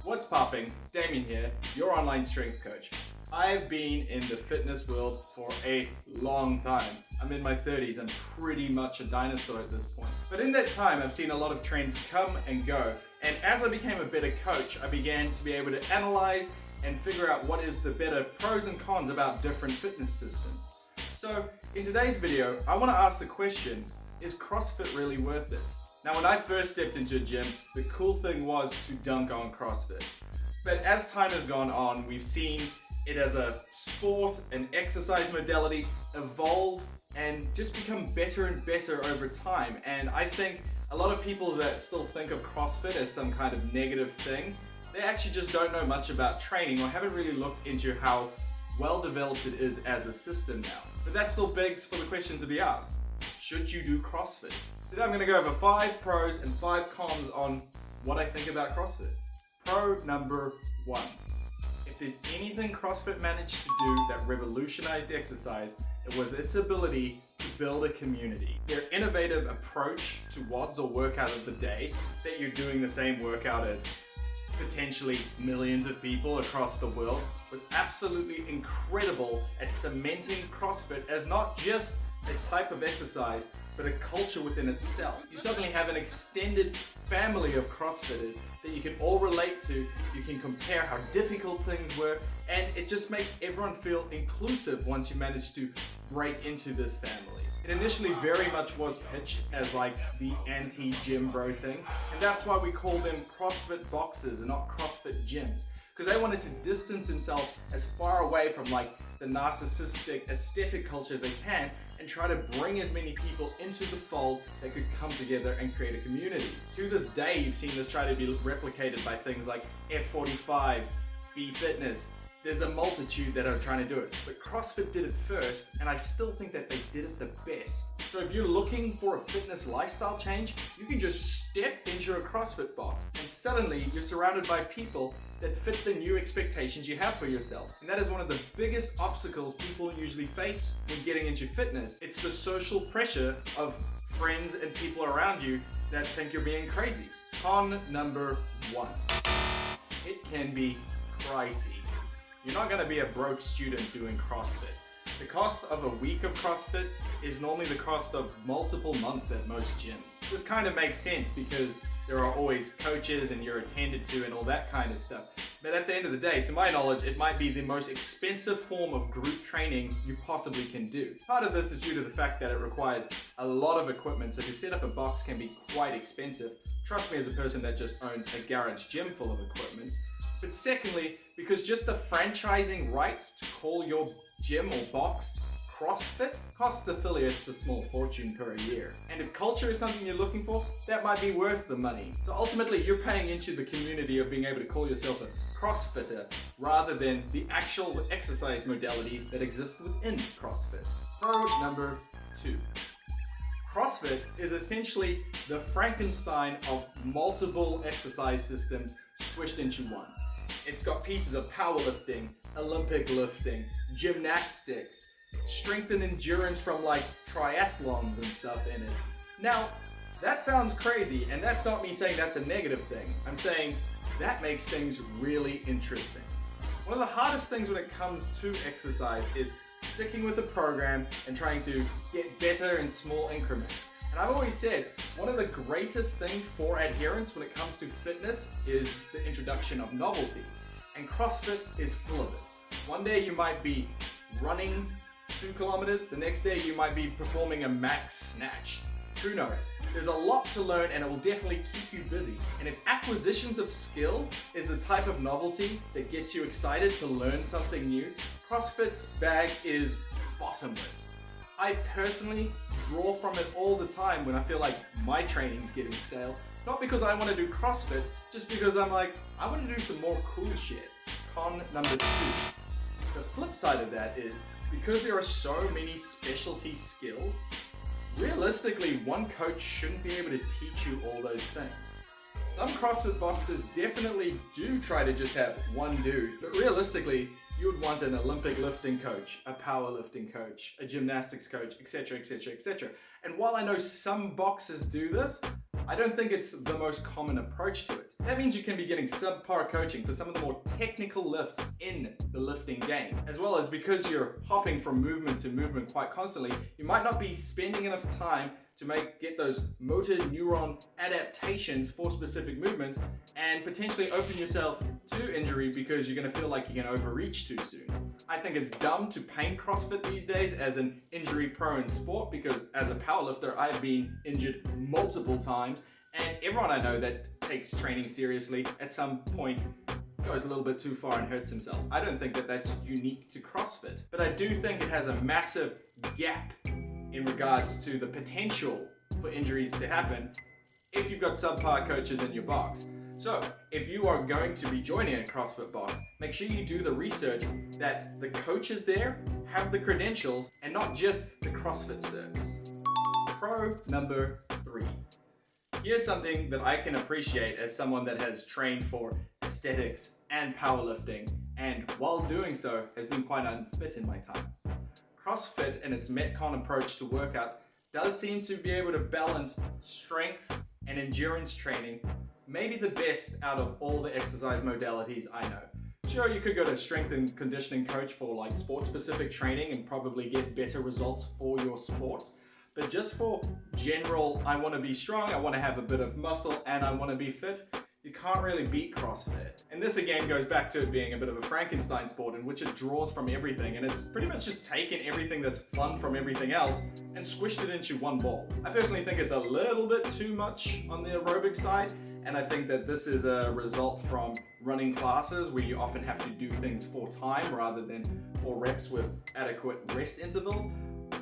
What's popping? Damien here, your online strength coach. I've been in the fitness world for a long time. I'm in my 30s, I'm pretty much a dinosaur at this point. But in that time, I've seen a lot of trends come and go. And as I became a better coach, I began to be able to analyze and figure out what is the better pros and cons about different fitness systems. So in today's video, I want to ask the question, is CrossFit really worth it? Now, when I first stepped into a gym, the cool thing was to dunk on CrossFit. But as time has gone on, we've seen it as a sport, an exercise modality, evolve and just become better and better over time. And I think a lot of people that still think of CrossFit as some kind of negative thing, they actually just don't know much about training or haven't really looked into how well developed it is as a system now. But that still begs for the question to be asked. Should you do CrossFit? Today I'm going to go over 5 pros and 5 cons on what I think about CrossFit. Pro number 1. If there's anything CrossFit managed to do that revolutionized exercise, it was its ability to build a community. Their innovative approach to WODs or workout of the day, that you're doing the same workout as potentially millions of people across the world, was absolutely incredible at cementing CrossFit as not just a type of exercise, but a culture within itself. You suddenly have an extended family of CrossFitters that you can all relate to, you can compare how difficult things were, and it just makes everyone feel inclusive once you manage to break into this family. It initially very much was pitched as like the anti-gym bro thing, and that's why we call them CrossFit boxes and not CrossFit gyms. Because they wanted to distance themselves as far away from like the narcissistic aesthetic culture as they can and try to bring as many people into the fold that could come together and create a community. To this day, you've seen this try to be replicated by things like F45, B Fitness. There's a multitude that are trying to do it, but CrossFit did it first, and I still think that they did it the best. So if you're looking for a fitness lifestyle change, you can just step into a CrossFit box, and suddenly you're surrounded by people that fit the new expectations you have for yourself. And that is one of the biggest obstacles people usually face when getting into fitness. It's the social pressure of friends and people around you that think you're being crazy. Con number 1. It can be pricey. You're not going to be a broke student doing CrossFit. The cost of a week of CrossFit is normally the cost of multiple months at most gyms. This kind of makes sense because there are always coaches and you're attended to and all that kind of stuff. But at the end of the day, to my knowledge, it might be the most expensive form of group training you possibly can do. Part of this is due to the fact that it requires a lot of equipment, so to set up a box can be quite expensive. Trust me, as a person that just owns a garage gym full of equipment. But secondly, because just the franchising rights to call your gym or box CrossFit costs affiliates a small fortune per year. And if culture is something you're looking for, that might be worth the money. So ultimately, you're paying into the community of being able to call yourself a CrossFitter rather than the actual exercise modalities that exist within CrossFit. Pro number 2. CrossFit is essentially the Frankenstein of multiple exercise systems squished into one. It's got pieces of powerlifting, Olympic lifting, gymnastics, strength and endurance from like triathlons and stuff in it. Now, that sounds crazy, and that's not me saying that's a negative thing. I'm saying that makes things really interesting. One of the hardest things when it comes to exercise is sticking with the program and trying to get better in small increments. And I've always said, one of the greatest things for adherence when it comes to fitness is the introduction of novelty. And CrossFit is full of it. One day you might be running 2 kilometers, the next day you might be performing a max snatch. Who knows? There's a lot to learn and it will definitely keep you busy. And if acquisitions of skill is the type of novelty that gets you excited to learn something new, CrossFit's bag is bottomless. I personally draw from it all the time when I feel like my training's getting stale. Not because I want to do CrossFit, just because I'm like, I want to do some more cool shit. Con number 2. The flip side of that is, because there are so many specialty skills, realistically, one coach shouldn't be able to teach you all those things. Some CrossFit boxes definitely do try to just have one dude, but realistically, you would want an Olympic lifting coach, a powerlifting coach, a gymnastics coach, etc., etc., etc. And while I know some boxes do this, I don't think it's the most common approach to it. That means you can be getting subpar coaching for some of the more technical lifts in the lifting game, as well as because you're hopping from movement to movement quite constantly, you might not be spending enough time to get those motor neuron adaptations for specific movements and potentially open yourself to injury because you're going to feel like you can overreach too soon. I think it's dumb to paint CrossFit these days as an injury-prone sport because as a powerlifter, I've been injured multiple times, and everyone I know that takes training seriously at some point goes a little bit too far and hurts himself. I don't think that that's unique to CrossFit, but I do think it has a massive gap in regards to the potential for injuries to happen if you've got subpar coaches in your box. So if you are going to be joining a CrossFit box, make sure you do the research that the coaches there have the credentials and not just the CrossFit certs. Pro number 3. Here's something that I can appreciate as someone that has trained for aesthetics and powerlifting, and while doing so has been quite unfit in my time. CrossFit and its Metcon approach to workouts does seem to be able to balance strength and endurance training, maybe the best out of all the exercise modalities I know. Sure, you could go to a strength and conditioning coach for like sport-specific training and probably get better results for your sport. But just for general, I want to be strong, I want to have a bit of muscle, and I want to be fit, you can't really beat CrossFit. And this again goes back to it being a bit of a Frankenstein sport in which it draws from everything, and it's pretty much just taken everything that's fun from everything else and squished it into one ball. I personally think it's a little bit too much on the aerobic side, and I think that this is a result from running classes where you often have to do things for time rather than for reps with adequate rest intervals.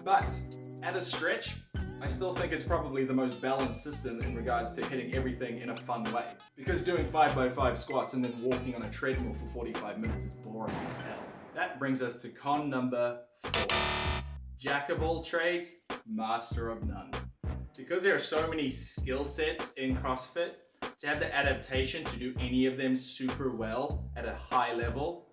But at a stretch, I still think it's probably the most balanced system in regards to hitting everything in a fun way. Because doing 5x5 squats and then walking on a treadmill for 45 minutes is boring as hell. That brings us to con number 4. Jack of all trades, master of none. Because there are so many skill sets in CrossFit, to have the adaptation to do any of them super well at a high level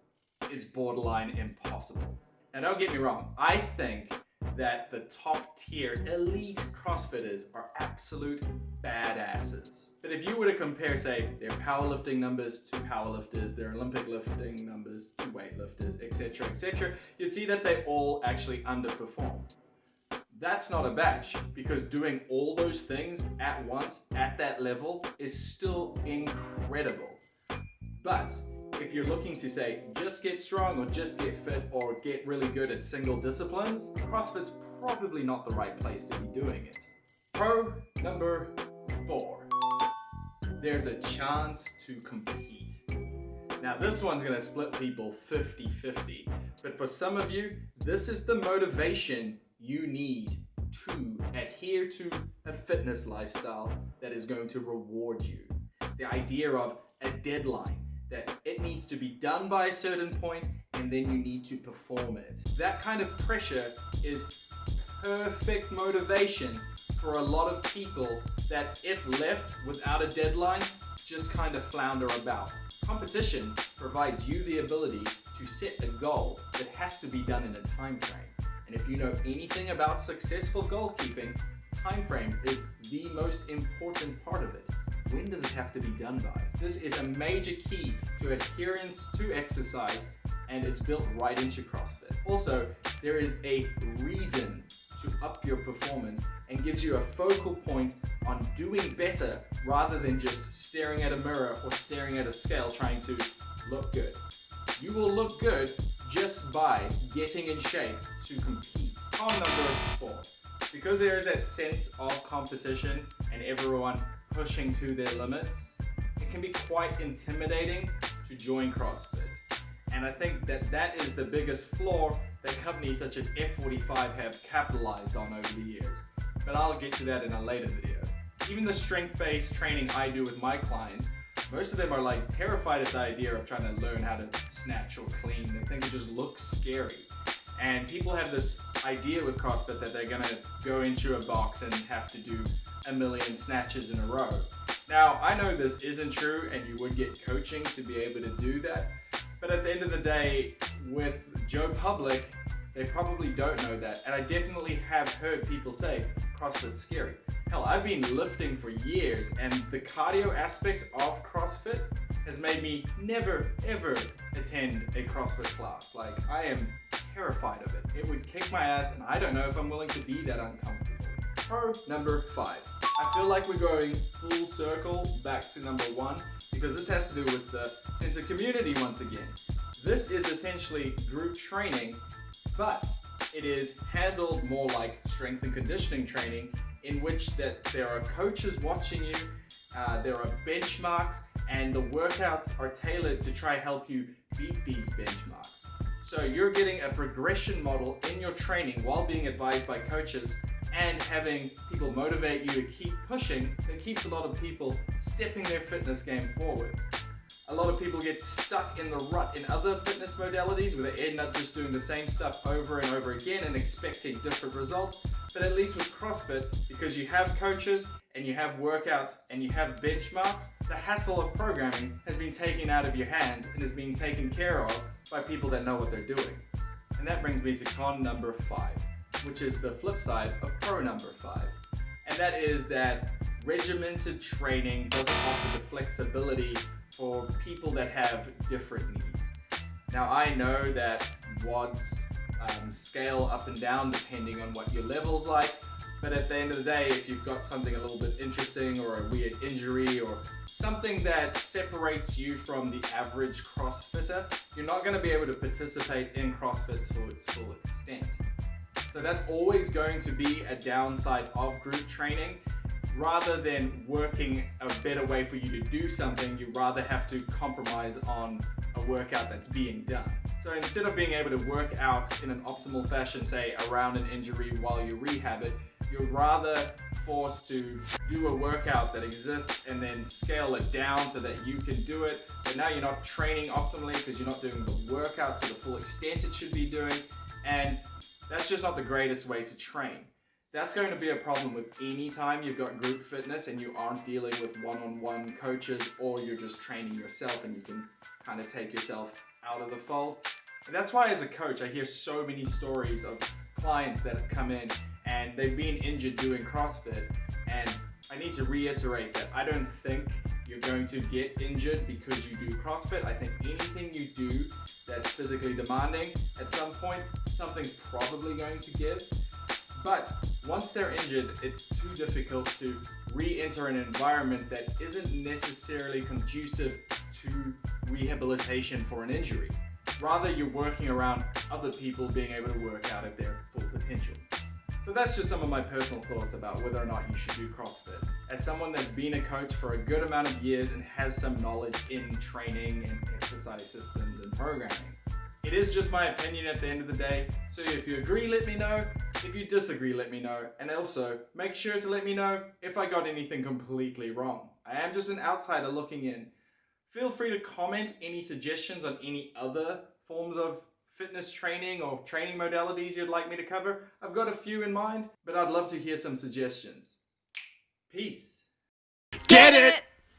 is borderline impossible. Now don't get me wrong, I think that the top tier elite CrossFitters are absolute badasses. But if you were to compare, say, their powerlifting numbers to powerlifters, their Olympic lifting numbers to weightlifters, etc., etc., you'd see that they all actually underperform. That's not a bash, because doing all those things at once at that level is still incredible. But if you're looking to say, just get strong or just get fit or get really good at single disciplines, CrossFit's probably not the right place to be doing it. Pro number 4. There's a chance to compete. Now this one's gonna split people 50-50, but for some of you, this is the motivation you need to adhere to a fitness lifestyle that is going to reward you. The idea of a deadline, that it needs to be done by a certain point and then you need to perform it. That kind of pressure is perfect motivation for a lot of people that, if left without a deadline, just kind of flounder about. Competition provides you the ability to set a goal that has to be done in a time frame. And if you know anything about successful goalkeeping, time frame is the most important part of it. When does it have to be done by? This is a major key to adherence to exercise, and it's built right into CrossFit. Also, there is a reason to up your performance and gives you a focal point on doing better rather than just staring at a mirror or staring at a scale trying to look good. You will look good just by getting in shape to compete. Con number 4. Because there is that sense of competition and everyone pushing to their limits, it can be quite intimidating to join CrossFit. And I think that that is the biggest flaw that companies such as F45 have capitalized on over the years. But I'll get to that in a later video. Even the strength-based training I do with my clients, most of them are like terrified at the idea of trying to learn how to snatch or clean. They think it just looks scary. And people have this idea with CrossFit that they're gonna go into a box and have to do 1,000,000 snatches in a row. Now, I know this isn't true and you would get coaching to be able to do that, But at the end of the day, with Joe Public, they probably don't know that. And I definitely have heard people say CrossFit's scary. Hell, I've been lifting for years, and the cardio aspects of CrossFit has made me never ever attend a CrossFit class. Like, I am terrified of it. It would kick my ass, and I don't know if I'm willing to be that uncomfortable. Pro number 5. I feel like we're going full circle back to number 1, because this has to do with the sense of community once again. This is essentially group training, but it is handled more like strength and conditioning training, in which that there are coaches watching you, there are benchmarks, and the workouts are tailored to try help you beat these benchmarks. So you're getting a progression model in your training while being advised by coaches and having people motivate you to keep pushing. That keeps a lot of people stepping their fitness game forwards. A lot of people get stuck in the rut in other fitness modalities where they end up just doing the same stuff over and over again and expecting different results. But at least with CrossFit, because you have coaches and you have workouts and you have benchmarks, the hassle of programming has been taken out of your hands and is being taken care of by people that know what they're doing. And that brings me to con number 5, which is the flip side of pro number 5. And that is that regimented training doesn't offer the flexibility for people that have different needs. Now, I know that WODs scale up and down depending on what your level's like, but at the end of the day, if you've got something a little bit interesting or a weird injury or something that separates you from the average CrossFitter, you're not going to be able to participate in CrossFit to its full extent. So that's always going to be a downside of group training. Rather than working a better way for you to do something, you rather have to compromise on a workout that's being done. So instead of being able to work out in an optimal fashion, say around an injury while you rehab it, you're rather forced to do a workout that exists and then scale it down so that you can do it. But now you're not training optimally because you're not doing the workout to the full extent it should be doing. And that's just not the greatest way to train. That's going to be a problem with any time you've got group fitness and you aren't dealing with one-on-one coaches, or you're just training yourself and you can kind of take yourself out of the fold. And that's why as a coach, I hear so many stories of clients that have come in and they've been injured doing CrossFit. And I need to reiterate that I don't think you're going to get injured because you do CrossFit. I think anything you do that's physically demanding, at some point, something's probably going to give. But once they're injured, it's too difficult to re-enter an environment that isn't necessarily conducive to rehabilitation for an injury. Rather, you're working around other people being able to work out at their full potential. So that's just some of my personal thoughts about whether or not you should do CrossFit. As someone that's been a coach for a good amount of years and has some knowledge in training and exercise systems and programming. It is just my opinion at the end of the day, so if you agree, let me know. If you disagree, let me know. And also, make sure to let me know if I got anything completely wrong. I am just an outsider looking in. Feel free to comment any suggestions on any other forms of fitness training or training modalities you'd like me to cover. I've got a few in mind, but I'd love to hear some suggestions. Peace. Get it!